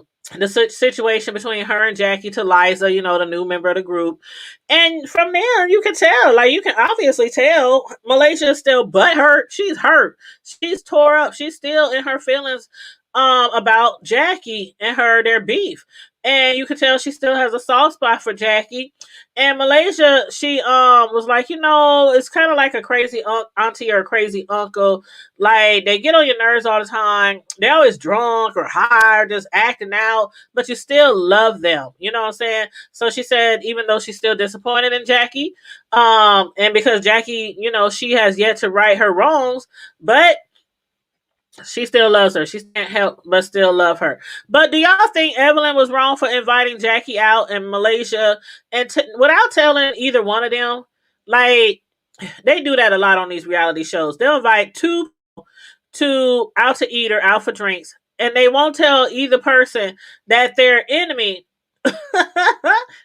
A: situation between her and Jackie to Liza, the new member of the group. And from there, you can tell, like, you can obviously tell Malaysia is still butthurt. She's hurt. She's tore up. She's still in her feelings about Jackie and their beef. And you can tell she still has a soft spot for Jackie. And Malaysia, she was like, it's kind of like a crazy auntie or a crazy uncle. Like, they get on your nerves all the time. They're always drunk or high or just acting out, but you still love them. You know what I'm saying? So she said, even though she's still disappointed in Jackie, and because Jackie, she has yet to right her wrongs, but she still loves her. She can't help but still love her. But do y'all think Evelyn was wrong for inviting Jackie out in Malaysia and without telling either one of them? Like, they do that a lot on these reality shows. They'll invite two to out to eat or out for drinks, and they won't tell either person that their enemy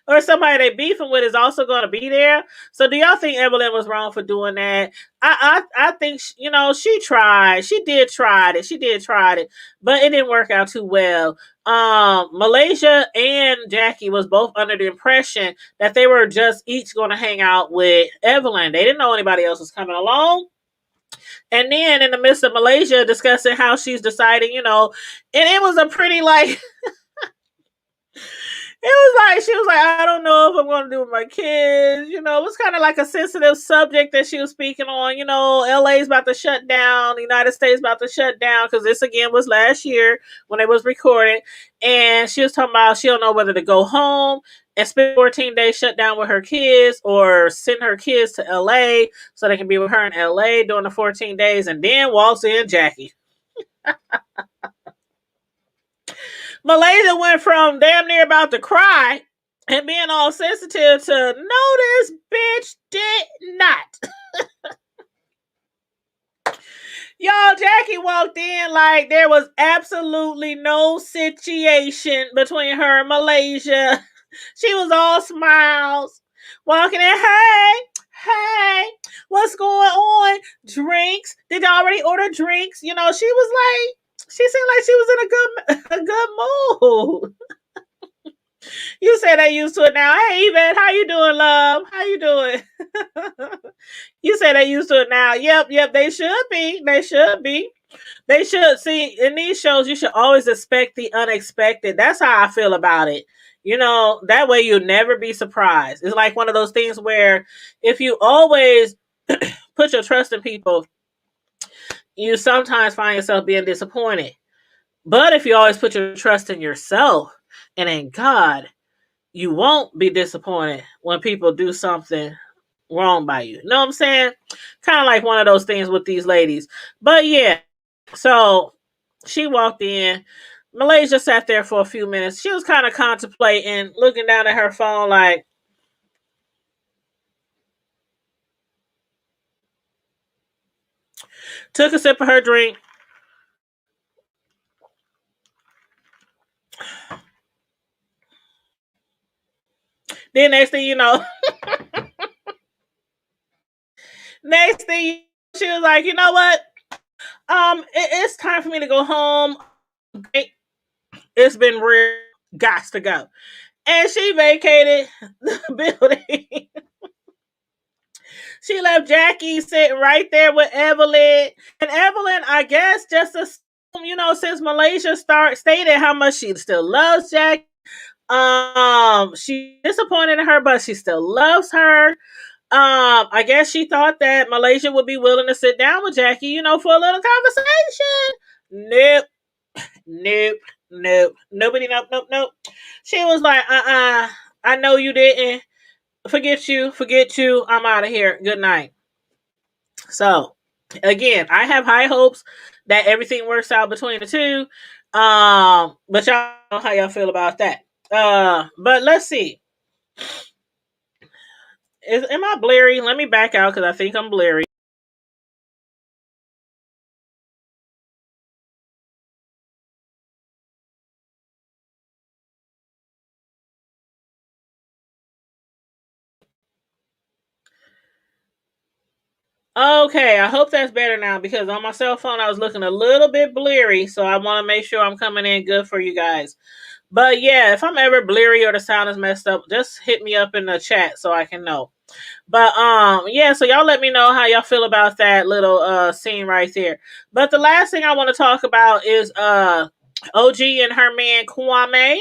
A: or somebody they beefing with is also going to be there. So do y'all think Evelyn was wrong for doing that? I think she tried. She did try it, but it didn't work out too well. Malaysia and Jackie was both under the impression that they were just each going to hang out with Evelyn. They didn't know anybody else was coming along. And then in the midst of Malaysia discussing how she's deciding, and it was a pretty like it was like she was like, I don't know if I'm going to do with my kids. It was kind of like a sensitive subject that she was speaking on. LA's about to shut down, the United States about to shut down, because this again was last year when it was recorded. And she was talking about she don't know whether to go home and spend 14 days shut down with her kids, or send her kids to LA so they can be with her in LA during the 14 days. And then walks in Jackie. Malaysia went from damn near about to cry and being all sensitive to, no, this bitch did not. Y'all, Jackie walked in like there was absolutely no situation between her and Malaysia. She was all smiles, walking in, hey, what's going on? Drinks? Did you already order drinks? She was like, she seemed like she was in a good mood. You said they used to it now. Hey, Yvette, how you doing, love? How you doing? You said they used to it now. Yep, they should be. They should. See, in these shows, you should always expect the unexpected. That's how I feel about it. That way you'll never be surprised. It's like one of those things where if you always put your trust in people, you sometimes find yourself being disappointed. But if you always put your trust in yourself and in God, you won't be disappointed when people do something wrong by you. You know what I'm saying? Kind of like one of those things with these ladies. But yeah, so she walked in. Malaysia sat there for a few minutes. She was kind of contemplating, looking down at her phone like, Took a sip of her drink. Then next thing you know, next thing she was like, you know what? It's time for me to go home. It's been real. Gots to go. And she vacated the building. She left Jackie sitting right there with Evelyn. And Evelyn, I guess, just assume, since Malaysia stated how much she still loves Jackie. She's disappointed in her, but she still loves her. I guess she thought that Malaysia would be willing to sit down with Jackie, for a little conversation. Nope, nope, nope. Nobody, nope, nope, nope. She was like, I know you didn't. Forget you. I'm out of here. Good night. So, again, I have high hopes that everything works out between the two. But y'all know how y'all feel about that. But let's see. Am I blurry? Let me back out because I think I'm blurry. Okay, I hope that's better now because on my cell phone I was looking a little bit blurry, so I want to make sure I'm coming in good for you guys. But yeah, if I'm ever blurry or the sound is messed up, just hit me up in the chat so I can know. But yeah, so y'all let me know how y'all feel about that little scene right there. But the last thing I want to talk about is OG and her man Kwame.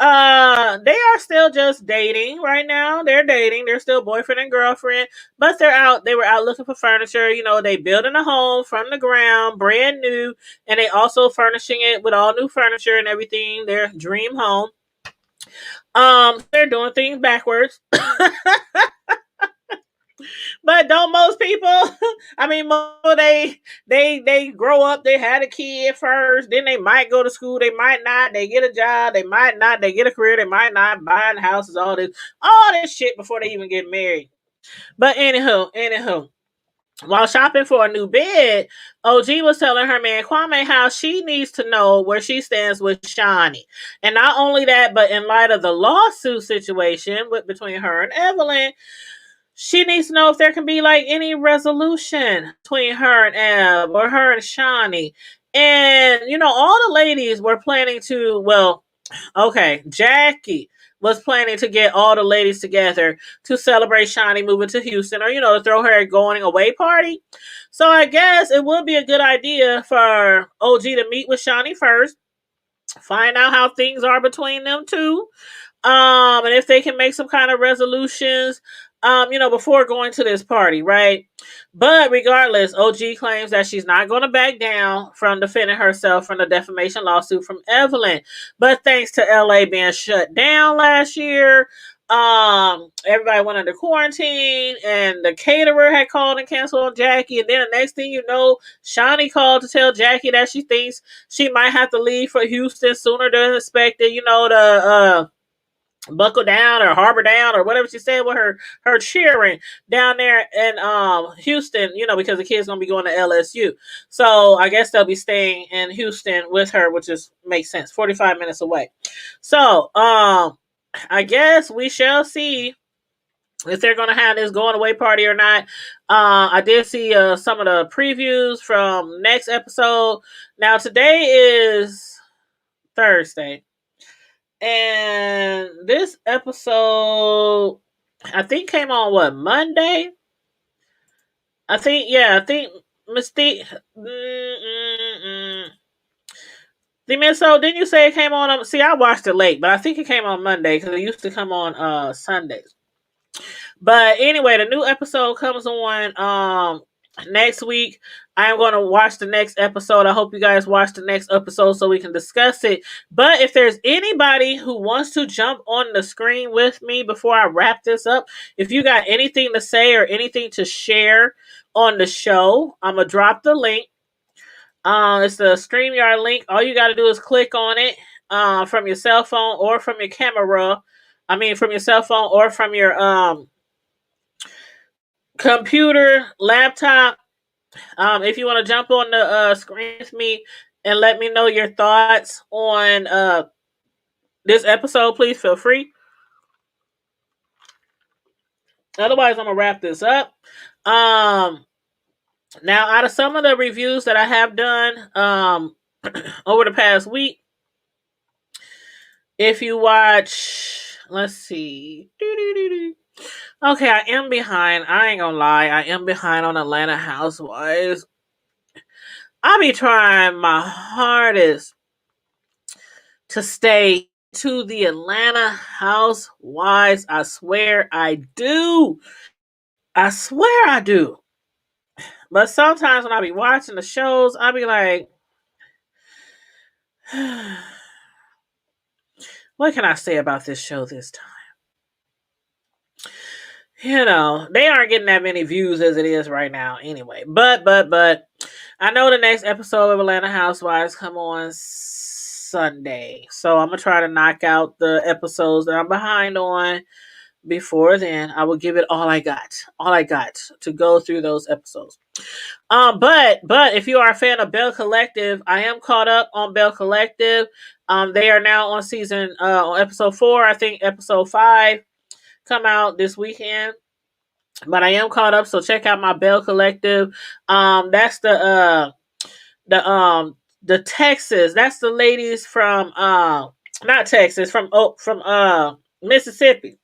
A: They are still just dating right now. They're dating. They're still boyfriend and girlfriend, but they're out. They were out looking for furniture. They building a home from the ground, brand new, and they also furnishing it with all new furniture and everything. Their dream home. They're doing things backwards. But don't most people? I mean, they grow up. They had a kid first. Then they might go to school. They might not. They get a job. They might not. They get a career. They might not. Buying houses. All this shit before they even get married. But anywho. While shopping for a new bed, OG was telling her man Kwame how she needs to know where she stands with Shani. And not only that, but in light of the lawsuit situation between her and Evelyn, she needs to know if there can be like any resolution between her and Eb or her and Shawnee. And all the ladies were planning to, well, okay, Jackie was planning to get all the ladies together to celebrate Shawnee moving to Houston or, to throw her a going away party. So I guess it would be a good idea for OG to meet with Shawnee first, find out how things are between them two, and if they can make some kind of resolutions, before going to this party, right? But regardless, OG claims that she's not going to back down from defending herself from the defamation lawsuit from Evelyn. But thanks to LA being shut down last year, everybody went under quarantine, and the caterer had called and canceled on Jackie. And then the next thing you know, Shawnee called to tell Jackie that she thinks she might have to leave for Houston sooner than expected. To buckle down or harbor down or whatever she said with her cheering down there in Houston, because the kid's gonna be going to LSU. So I guess they'll be staying in Houston with her, which is makes sense. 45 minutes away. So I guess we shall see if they're gonna have this going away party or not. I did see some of the previews from next episode. Now today is Thursday. And this episode, I think, came on what, Monday? I think Mystique. So didn't you say it came on? See, I watched it late, but I think it came on Monday because it used to come on Sundays. But anyway, the new episode comes on next week. I am going to watch the next episode. I hope you guys watch the next episode so we can discuss it. But if there's anybody who wants to jump on the screen with me before I wrap this up, if you got anything to say or anything to share on the show, I'm going to drop the link. It's the StreamYard link. All you got to do is click on it from your cell phone or from your camera. From your cell phone or from your computer, laptop, If you want to jump on the screen with me and let me know your thoughts on this episode, please feel free. Otherwise, I'm gonna wrap this up. Um, Now, out of some of the reviews that I have done over the past week, if you watch, let's see. Okay, I am behind. I ain't gonna lie. I am behind on Atlanta Housewives. I be trying my hardest to stay to the Atlanta Housewives. I swear I do. I swear I do. But sometimes when I be watching the shows, I be like, what can I say about this show this time? You know, they aren't getting that many views as it is right now anyway. But I know the next episode of Atlanta Housewives come on Sunday. So I'm gonna try to knock out the episodes that I'm behind on before then. I will give it all I got. All I got to go through those episodes. But if you are a fan of Bell Collective, I am caught up on Bell Collective. They are now on season on episode 4. I think episode 5 come out this weekend. But I am caught up, so check out my Bell Collective. That's the Texas. That's the ladies from not Texas, from Mississippi.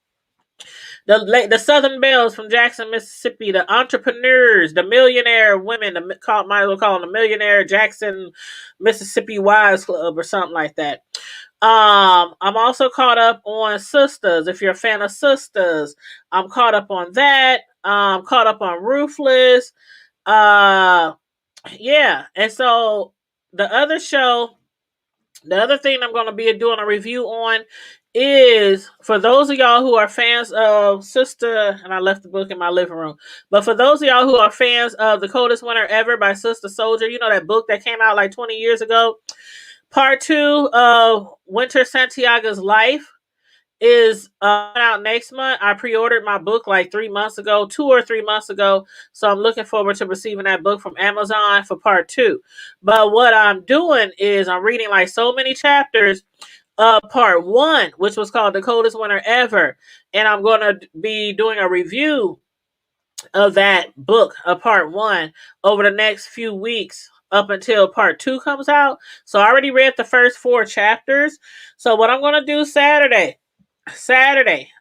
A: The Southern Bells from Jackson, Mississippi. The entrepreneurs, the millionaire women. Might as well call them the Millionaire Jackson, Mississippi Wives Club or something like that. I'm also caught up on Sisters. If you're a fan of Sisters, I'm caught up on that. Caught up on Ruthless. Yeah, and so the other show, the other thing I'm going to be doing a review on is for those of y'all who are fans of Sister, and I left the book in my living room, but for those of y'all who are fans of The Coldest Winter Ever by Sister Souljah, you know that book that came out like 20 years ago. Part 2 of Winter Santiago's life is out next month. I pre-ordered my book like 3 months ago, 2 or 3 months ago. So I'm looking forward to receiving that book from Amazon for part 2. But what I'm doing is I'm reading like so many chapters of part 1, which was called The Coldest Winter Ever. And I'm going to be doing a review of that book of part 1 over the next few weeks up until part 2 comes out. So I already read the first 4 chapters. So what I'm going to do Saturday,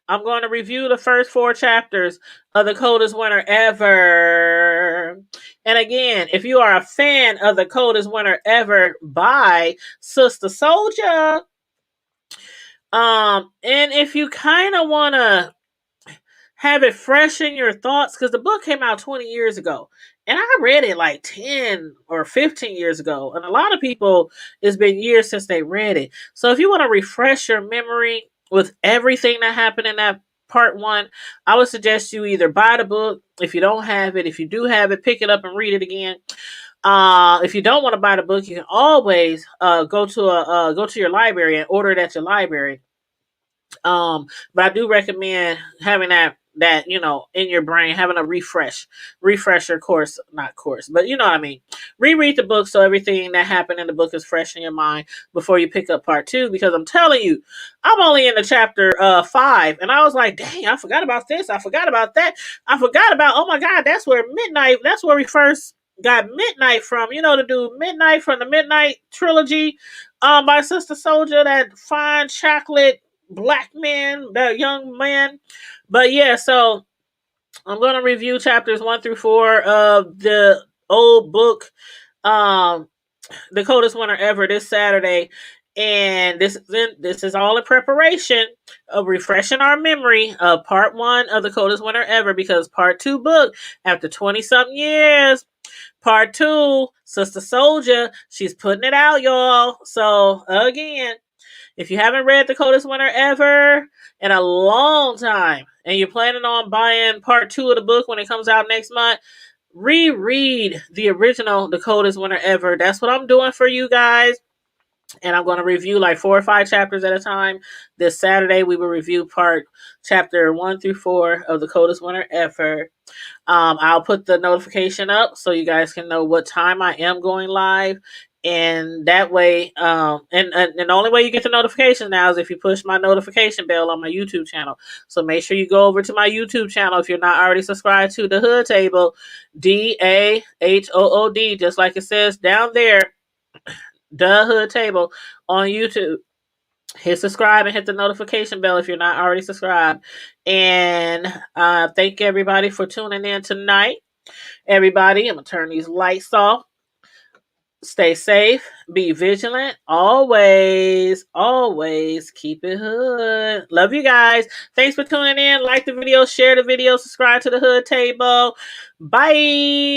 A: I'm going to review the first 4 chapters of The Coldest Winter Ever. And again, if you are a fan of The Coldest Winter Ever by Sister Souljah, and if you kind of want to have it fresh in your thoughts, because the book came out 20 years ago, and I read it like 10 or 15 years ago, and a lot of people, it's been years since they read it. So if you want to refresh your memory with everything that happened in that part 1, I would suggest you either buy the book if you don't have it. If you do have it, pick it up and read it again. If you don't want to buy the book, you can always go to your library and order it at your library. But I do recommend having that you know in your brain, having a refresher course, not course, but you know what I mean. Reread the book so everything that happened in the book is fresh in your mind before you pick up part 2. Because I'm telling you, I'm only in the chapter 5, and I was like, dang, I forgot about this, I forgot about that, I forgot about, oh my god, that's where Midnight. That's where we first got Midnight from. You know, to do Midnight from the Midnight trilogy, by Sister Souljah, that fine chocolate black man, that young man. But yeah, so I'm gonna review chapters 1 through 4 of the old book, um, The Coldest Winter Ever, this Saturday. And this is all in preparation of refreshing our memory of part 1 of The Coldest Winter Ever, because part 2 book, after 20 something years, part 2, Sister Souljah, she's putting it out, y'all. So again, if you haven't read The Coldest Winter Ever in a long time, and you're planning on buying part 2 of the book when it comes out next month, reread the original The Coldest Winter Ever. That's what I'm doing for you guys. And I'm going to review like 4 or 5 chapters at a time. This Saturday, we will review chapter 1 through 4 of the Coldest Winter Ever. I'll put the notification up so you guys can know what time I am going live. And that way, and the only way you get the notification now is if you push my notification bell on my YouTube channel. So make sure you go over to my YouTube channel if you're not already subscribed to the Hood Table, DAHOOD, just like it says down there, the Hood Table on YouTube. Hit subscribe and hit the notification bell if you're not already subscribed. And thank everybody for tuning in tonight. Everybody, I'm going to turn these lights off. Stay safe. Be vigilant. Always, always keep it hood. Love you guys. Thanks for tuning in. Like the video, share the video, subscribe to the Hood Table. Bye.